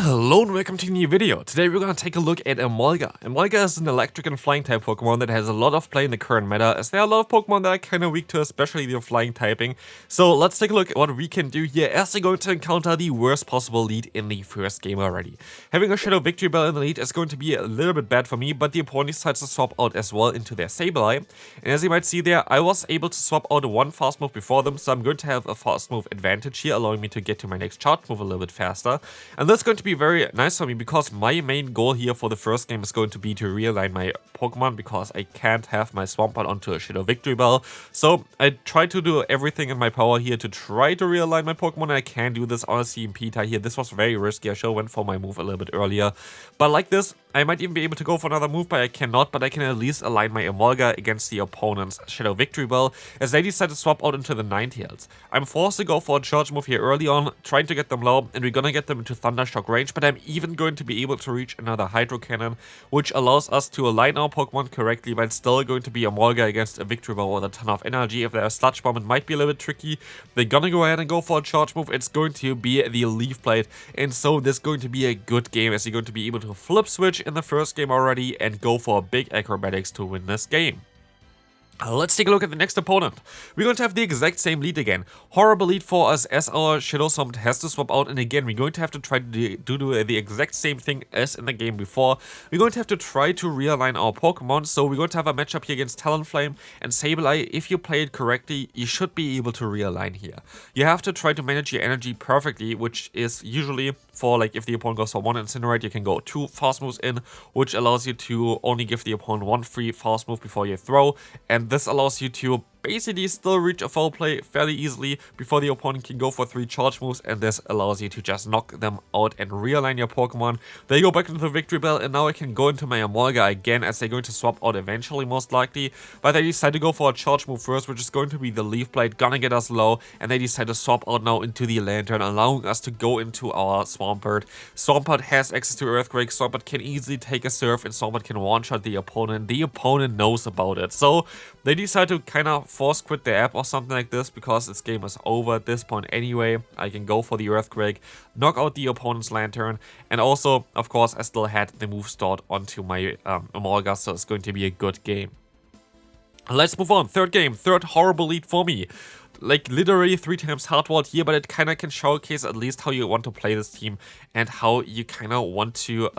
Hello and welcome to a new video. Today we're gonna take a look at Emolga. Emolga is an electric and flying type Pokemon that has a lot of play in the current meta, as there are a lot of Pokemon that are kinda weak to, especially the flying typing. So let's take a look at what we can do here as we're going to encounter the worst possible lead in the first game already. Having a Shadow Victory Bell in the lead is going to be a little bit bad for me, but the opponent decides to swap out as well into their Sableye. And as you might see there, I was able to swap out one fast move before them, so I'm going to have a fast move advantage here, allowing me to get to my next charge move a little bit faster. And that's going to be very nice for me because my main goal here for the first game is going to be to realign my Pokemon because I can't have my Swampert onto a Shadow Victory Bell. So I try to do everything in my power here to try to realign my Pokemon, and I can do this on a CMP tie here. This was very risky. I should have went for my move a little bit earlier. But like this, I might even be able to go for another move, but I cannot. But I can at least align my Emolga against the opponent's Shadow Victory Bell, as they decide to swap out into the Ninetales. I'm forced to go for a charge move here early on, trying to get them low, and we're gonna get them into Thundershock range, but I'm even going to be able to reach another Hydro Cannon, which allows us to align our Pokemon correctly, but it's still going to be Emolga against a Victory Bell with a ton of energy. If there's a Sludge Bomb, it might be a little bit tricky. They're gonna go ahead and go for a charge move. It's going to be the Leaf Blade, and so this is going to be a good game, as you're going to be able to flip switch in the first game already and go for big acrobatics to win this game. Let's take a look at the next opponent. We're going to have the exact same lead again. Horrible lead for us, as our Shadow Swampert has to swap out, and again we're going to have to try to do the exact same thing as in the game before. We're going to have to try to realign our Pokemon, so we're going to have a matchup here against Talonflame and Sableye. If you play it correctly, you should be able to realign here. You have to try to manage your energy perfectly, which is usually for, like, if the opponent goes for one Incinerate, you can go 2 fast moves in, which allows you to only give the opponent 1 free fast move before you throw, and this allows you to basically still reach a foul play fairly easily before the opponent can go for 3 charge moves, and this allows you to just knock them out and realign your Pokemon. They go back into the Victory Bell, and now I can go into my Emolga again, as they're going to swap out eventually most likely, but they decide to go for a charge move first, which is going to be the Leaf Blade, gonna get us low, and they decide to swap out now into the Lantern, allowing us to go into our Swampert. Swampert has access to Earthquake, Swampert can easily take a Surf, and Swampert can one-shot the opponent. The opponent knows about it, so they decide to kind of force quit the app or something like this, because this game is over at this point anyway. I can go for the Earthquake, knock out the opponent's Lantern, and also, of course, I still had the move stored onto my Emolga, so it's going to be a good game. Let's move on. Third game, third horrible lead for me. Like, literally 3 times hardwalled here, but it kind of can showcase at least how you want to play this team and how you kind of want to,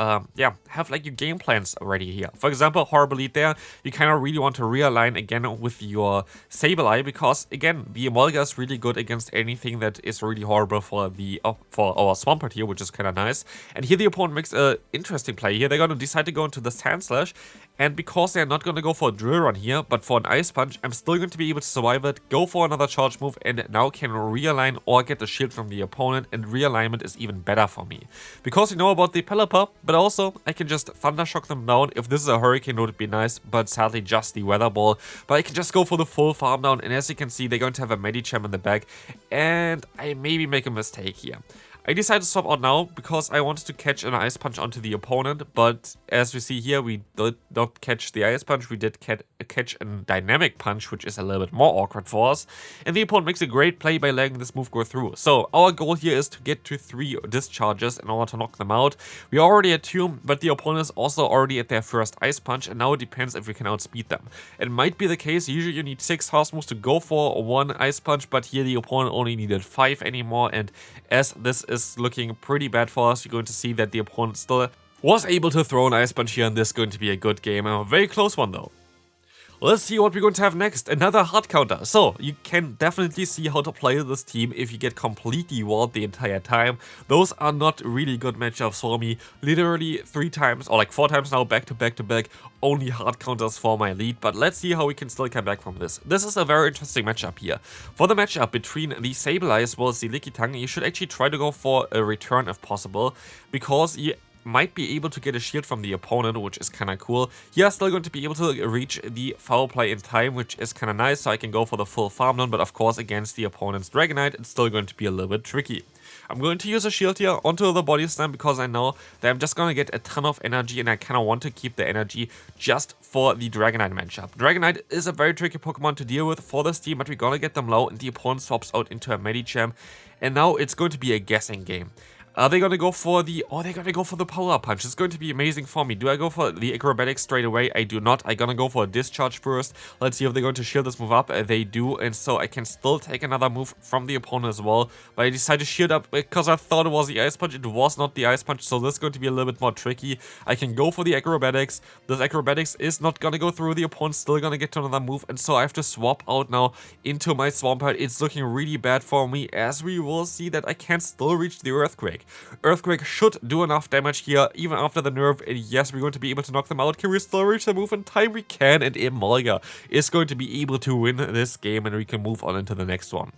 have like your game plans already here. For example, horrible lead there, you kind of really want to realign again with your Sableye, because again, the Emolga is really good against anything that is really horrible for the for our Swampert here, which is kind of nice. And here the opponent makes an interesting play here. They're going to decide to go into the Sandslash, and because they're not going to go for a Drill Run here, but for an Ice Punch, I'm still going to be able to survive it, go for another charge move, and now can realign or get the shield from the opponent, and realignment is even better for me. Because you know about the Pelipper, but also I can just Thunder Shock them down. If this is a Hurricane, it would be nice, but sadly just the Weather Ball. But I can just go for the full farm down, and as you can see, they're going to have a Medicham in the back, and I maybe make a mistake here. I decided to swap out now because I wanted to catch an Ice Punch onto the opponent, but as we see here, we did not catch the Ice Punch. We did catch a Dynamic Punch, which is a little bit more awkward for us, and the opponent makes a great play by letting this move go through. So our goal here is to get to 3 discharges in order to knock them out. We are already at 2, but the opponent is also already at their first Ice Punch, and now it depends if we can outspeed them. It might be the case, usually you need 6 fast moves to go for 1 Ice Punch, but here the opponent only needed 5 anymore, and as this is looking pretty bad for us, you're going to see that the opponent still was able to throw an Ice Punch here, and this is going to be a good game. A very close one though. Let's see what we're going to have next. Another hard counter. So you can definitely see how to play this team if you get completely walled the entire time. Those are not really good matchups for me. Literally 3 times, or like 4 times now, back to back to back, only hard counters for my lead. But let's see how we can still come back from this. This is a very interesting matchup here. For the matchup between the Sableye as well as the Lickitung, you should actually try to go for a return if possible, because you might be able to get a shield from the opponent, which is kind of cool. You're still going to be able to reach the foul play in time, which is kind of nice, so I can go for the full farm down, but of course against the opponent's Dragonite, it's still going to be a little bit tricky. I'm going to use a shield here onto the body slam because I know that I'm just going to get a ton of energy, and I kind of want to keep the energy just for the Dragonite matchup. Dragonite is a very tricky Pokemon to deal with for this team, but we're going to get them low, and the opponent swaps out into a Medicham, and now it's going to be a guessing game. Are they gonna go for the... Oh, they're gonna go for the power punch. It's going to be amazing for me. Do I go for the acrobatics straight away? I do not. I'm gonna go for a discharge first. Let's see if they're going to shield this move up. They do, and so I can still take another move from the opponent as well. But I decided to shield up because I thought it was the ice punch. It was not the ice punch, so this is going to be a little bit more tricky. I can go for the acrobatics. This acrobatics is not gonna go through. The opponent's still gonna get to another move, and so I have to swap out now into my Swampert. It's looking really bad for me, as we will see that I can still reach the Earthquake. Earthquake should do enough damage here, even after the nerf, and yes, we're going to be able to knock them out. Can we still reach the move in time? We can, and Emolga is going to be able to win this game, and we can move on into the next one.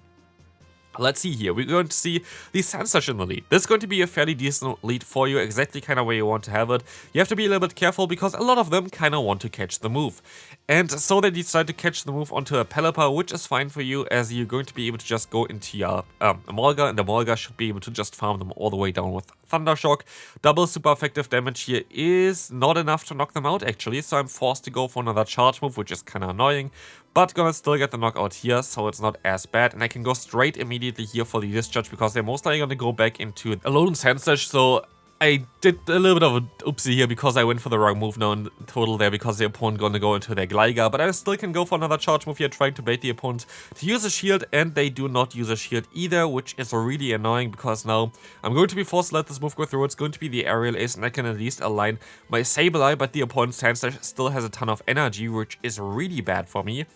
Let's see here, we're going to see the Sandslash in the lead. This is going to be a fairly decent lead for you, exactly kind of where you want to have it. You have to be a little bit careful because a lot of them kind of want to catch the move. And so they decide to catch the move onto a Pelipper, which is fine for you, as you're going to be able to just go into your Emolga, and Emolga should be able to just farm them all the way down with Thunder Shock. Double super effective damage here is not enough to knock them out actually, so I'm forced to go for another charge move, which is kind of annoying. But gonna still get the knockout here, so it's not as bad. And I can go straight immediately here for the discharge because they're most likely gonna go back into a lone Sandslash, so I did a little bit of an oopsie here because I went for the wrong move now in total there because the opponent gonna go into their Gligar, but I still can go for another charge move here trying to bait the opponent to use a shield, and they do not use a shield either, which is really annoying because now I'm going to be forced to let this move go through. It's going to be the Aerial Ace, and I can at least align my Sableye, but the opponent's Sandslash still has a ton of energy, which is really bad for me.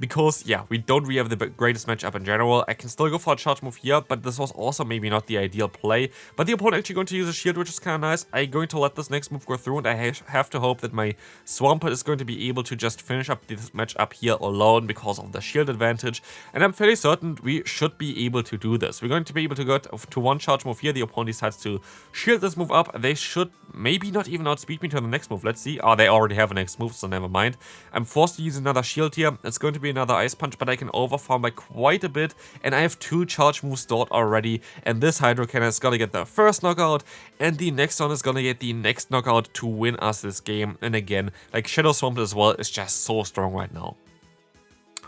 Because, yeah, we don't really have the greatest matchup in general. I can still go for a charge move here, but this was also maybe not the ideal play. But the opponent actually going to use a shield, which is kind of nice. I'm going to let this next move go through, and I have to hope that my Swampert is going to be able to just finish up this matchup here alone because of the shield advantage. And I'm fairly certain we should be able to do this. We're going to be able to go to one charge move here. The opponent decides to shield this move up. They should maybe not even outspeed me to the next move. Let's see. Oh, they already have a next move, so never mind. I'm forced to use another shield here. It's going to be another ice punch, but I can overfarm by quite a bit, and I have 2 charge moves stored already, and this Hydro Cannon is gonna get the first knockout, and the next one is gonna get the next knockout to win us this game. And again, like Shadow Swampert as well is just so strong right now.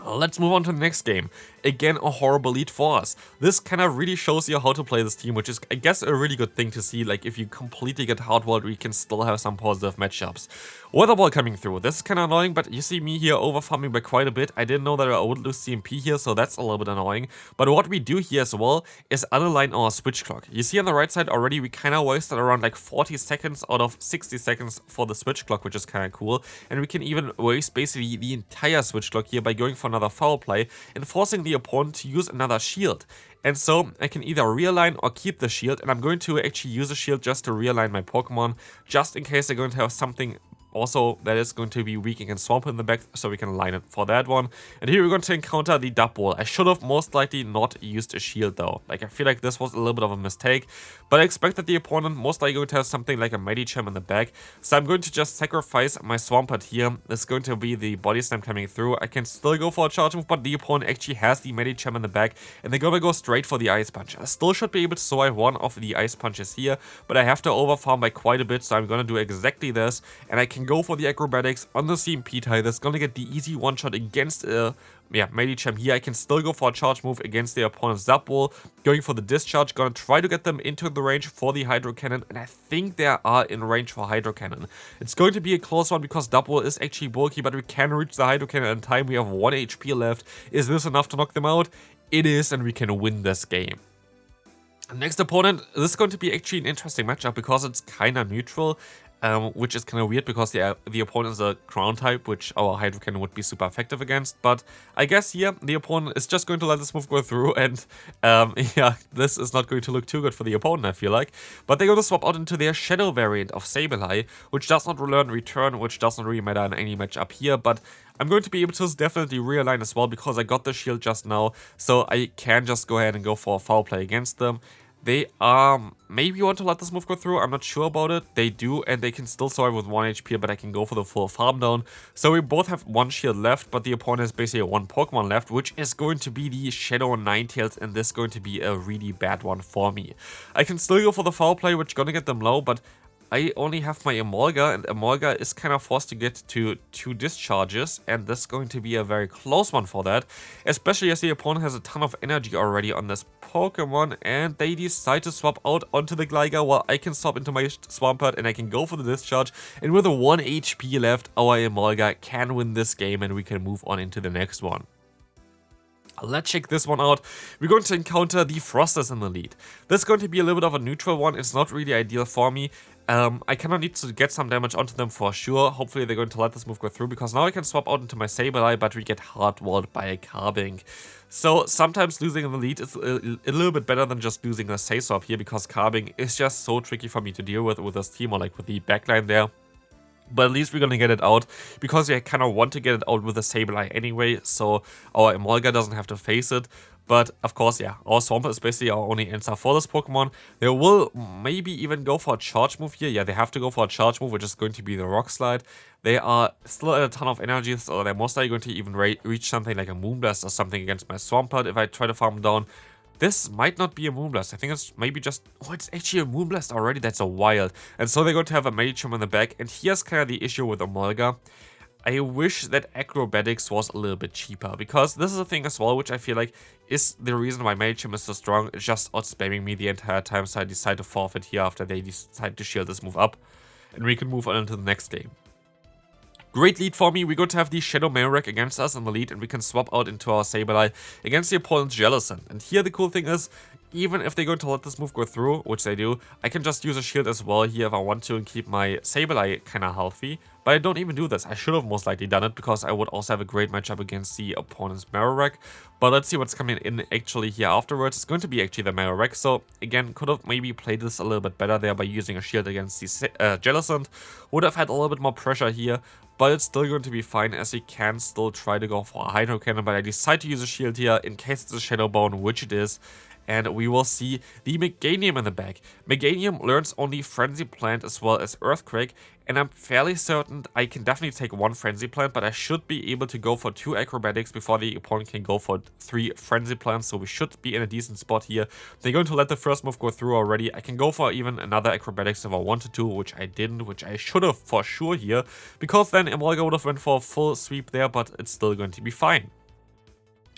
Let's move on to the next game. Again, a horrible lead for us. This kind of really shows you how to play this team, which is, I guess, a really good thing to see. Like, if you completely get hardwalled, we can still have some positive matchups. Weather Ball coming through. This is kind of annoying, but you see me here overfarming by quite a bit. I didn't know that I would lose CMP here, so that's a little bit annoying. But what we do here as well is unalign our switch clock. You see on the right side already, we kind of wasted around like 40 seconds out of 60 seconds for the switch clock, which is kind of cool. And we can even waste basically the entire switch clock here by going for another foul play and forcing the opponent to use another shield. And so I can either realign or keep the shield, and I'm going to actually use a shield just to realign my Pokemon, just in case they're going to have something also that is going to be weak against Swampert in the back, so we can line it for that one. And here we're going to encounter the Dub Wall. I should have most likely not used a shield though. Like, I feel like this was a little bit of a mistake, but I expect that the opponent most likely going to have something like a Medicham in the back, so I'm going to just sacrifice my Swampert here. It's going to be the Body Slam coming through. I can still go for a charge move, but the opponent actually has the Medicham in the back, and they're gonna go straight for the Ice Punch. I still should be able to survive one of the Ice Punches here, but I have to overfarm by quite a bit, so I'm gonna do exactly this, and I can go for the acrobatics on the CMP type. That's gonna get the easy one-shot against Medicham here. I can still go for a charge move against the opponent's Dub Wall, going for the discharge, gonna try to get them into the range for the Hydro Cannon, and I think they are in range for Hydro Cannon. It's going to be a close one because Dub Wall is actually bulky, but we can reach the Hydro Cannon in time. We have 1 HP left. Is this enough to knock them out? It is, and we can win this game. Next opponent, this is going to be actually an interesting matchup because it's kind of neutral. Which is kind of weird because the opponent is a ground type, which our Hydro Cannon would be super effective against. But I guess here the opponent is just going to let this move go through, and yeah, this is not going to look too good for the opponent, I feel like. But they're going to swap out into their Shadow variant of Sableye, which does not learn Return, which doesn't really matter in any matchup here. But I'm going to be able to definitely realign as well because I got the shield just now, so I can just go ahead and go for a foul play against them. They maybe want to let this move go through, I'm not sure about it. They do, and they can still survive with 1 HP, but I can go for the full farm down. So we both have 1 shield left, but the opponent has basically 1 Pokemon left, which is going to be the Shadow Ninetales, and this is going to be a really bad one for me. I can still go for the foul play, which is gonna get them low, but I only have my Emolga, and Emolga is kind of forced to get to 2 discharges, and this is going to be a very close one for that, especially as the opponent has a ton of energy already on this Pokemon, and they decide to swap out onto the Gligar while I can swap into my Swampert and I can go for the discharge, and with a 1 HP left, our Emolga can win this game and we can move on into the next one. Let's check this one out. We're going to encounter the Frosters in the lead. This is going to be a little bit of a neutral one. It's not really ideal for me. I kind of need to get some damage onto them for sure. Hopefully they're going to let this move go through, because now I can swap out into my Sableye, but we get hard-walled by a Carbink. So sometimes losing in the lead is a little bit better than just losing a Say-Swap here, because Carbink is just so tricky for me to deal with this team, or like with the backline there. But at least we're gonna get it out, because we kind of want to get it out with a Sableye anyway, so our Emolga doesn't have to face it. But of course, yeah, our Swampert is basically our only answer for this Pokemon. They will maybe even go for a charge move here. Yeah, they have to go for a charge move, which is going to be the Rock Slide. They are still at a ton of energy, so they're most likely going to even reach something like a Moonblast or something against my Swampert if I try to farm down. This might not be a Moonblast. I think it's maybe just... Oh, it's actually a Moonblast already. That's a wild. And so they're going to have a Medicham in the back. And here's kind of the issue with Emolga. I wish that Acrobatics was a little bit cheaper, because this is a thing as well, which I feel like is the reason why Medicham is so strong. It's just out-spamming me the entire time, so I decide to forfeit here after they decide to shield this move up. And we can move on into the next game. Great lead for me. We're going to have the Shadow Marowak against us in the lead, and we can swap out into our Sableye against the opponent's Jellicent. And here the cool thing is, even if they're going to let this move go through, which they do, I can just use a shield as well here if I want to and keep my Sableye kind of healthy. But I don't even do this. I should have most likely done it, because I would also have a great matchup against the opponent's Marowak. But let's see what's coming in actually here afterwards. It's going to be actually the Marowak. So again, could have maybe played this a little bit better there by using a shield against the Jellicent. Would have had a little bit more pressure here, but it's still going to be fine, as we can still try to go for a Hydro Cannon. But I decide to use a shield here in case it's a Shadow Bone, which it is. And we will see the Meganium in the back. Meganium learns only Frenzy Plant as well as Earthquake, and I'm fairly certain I can definitely take 1 Frenzy Plant, but I should be able to go for 2 Acrobatics before the opponent can go for 3 Frenzy Plants, so we should be in a decent spot here. They're going to let the first move go through already. I can go for even another Acrobatics if I wanted to, which I didn't, which I should have for sure here, because then Emolga would have went for a full sweep there, but it's still going to be fine.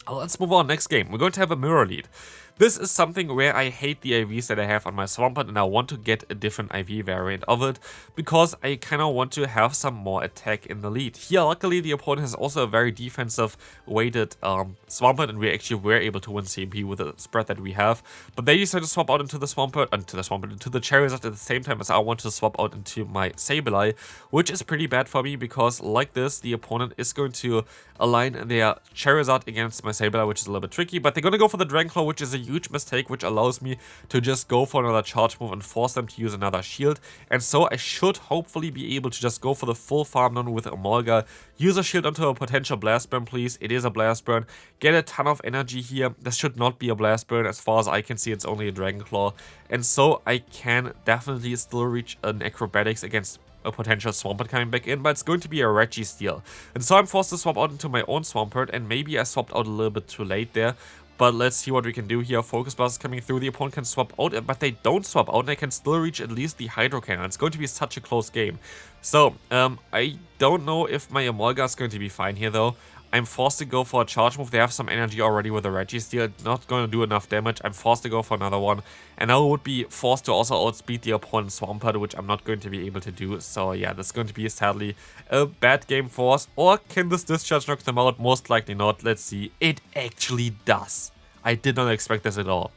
Let's move on. Next game. We're going to have a mirror lead. This is something where I hate the IVs that I have on my Swampert, and I want to get a different IV variant of it, because I kind of want to have some more attack in the lead. Here, luckily, the opponent has also a very defensive weighted Swampert, and we actually were able to win CMP with the spread that we have. But they decided to swap out into the Swampert, into the Charizard at the same time as I want to swap out into my Sableye, which is pretty bad for me, because like this, the opponent is going to align their Charizard against my Sableye, which is a little bit tricky, but they're going to go for the Dragon Claw, which is a huge mistake, which allows me to just go for another charge move and force them to use another shield. And so I should hopefully be able to just go for the full farm down with Emolga, use a shield onto a potential Blast Burn, please. It is a Blast Burn. Get a ton of energy here. This should not be a Blast Burn. As far as I can see, it's only a Dragon Claw. And so I can definitely still reach an Acrobatics against a potential Swampert coming back in, but it's going to be a Registeel. And so I'm forced to swap out into my own Swampert, and maybe I swapped out a little bit too late there. But let's see what we can do here. Focus Blast is coming through. The opponent can swap out, but they don't swap out, and they can still reach at least the Hydro Cannon. It's going to be such a close game. So, I don't know if my Emolga is going to be fine here, though. I'm forced to go for a charge move. They have some energy already with the Registeel. Not going to do enough damage. I'm forced to go for another one. And I would be forced to also outspeed the opponent's Swampert, which I'm not going to be able to do. So yeah, this is going to be sadly a bad game for us. Or can this discharge knock them out? Most likely not. Let's see. It actually does. I did not expect this at all.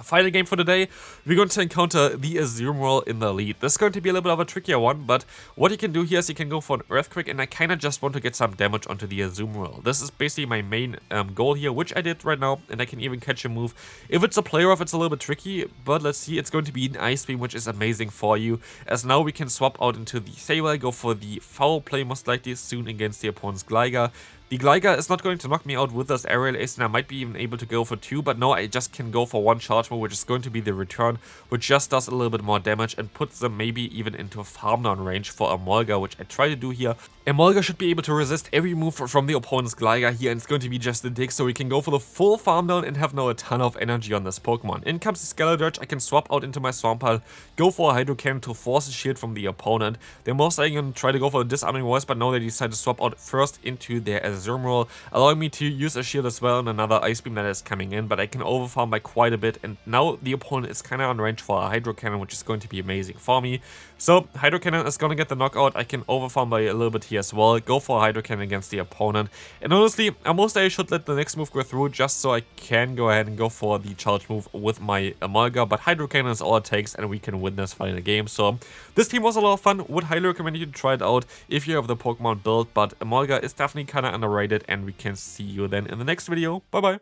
Final game for today, we're going to encounter the Azumarill in the lead. This is going to be a little bit of a trickier one, but what you can do here is you can go for an Earthquake, and I kind of just want to get some damage onto the Azumarill. This is basically my main goal here, which I did right now, and I can even catch a move. If it's a play rough, it's a little bit tricky, but let's see. It's going to be an Ice Beam, which is amazing for you, as now we can swap out into the Sableye, go for the foul play most likely soon against the opponent's Gligar. The Gligar is not going to knock me out with this Aerial Ace, and I might be even able to go for 2, but no, I just can go for 1 charge move, which is going to be the Return, which just does a little bit more damage and puts them maybe even into farm down range for Emolga, which I try to do here. Emolga should be able to resist every move from the opponent's Gligar here, and it's going to be just a dig, so we can go for the full farm down and have now a ton of energy on this Pokemon. In comes the Skeledirge, I can swap out into my Swampert, go for a Hydro Cannon to force a shield from the opponent. They're most likely going to try to go for a Disarming Voice, but now they decide to swap out first into their Azumarill, allowing me to use a shield as well and another Ice Beam that is coming in, but I can overfarm by quite a bit, and now the opponent is kind of on range for a Hydro Cannon, which is going to be amazing for me. So Hydro Cannon is going to get the knockout. I can overfarm by a little bit here as well, go for a Hydro Cannon against the opponent, and honestly, I most I should let the next move go through just so I can go ahead and go for the charge move with my Emolga, but Hydro Cannon is all it takes and we can win this fight in the game. So this team was a lot of fun, would highly recommend you to try it out if you have the Pokemon build, but Emolga is definitely kind of underrated, and we can see you then in the next video. Bye bye!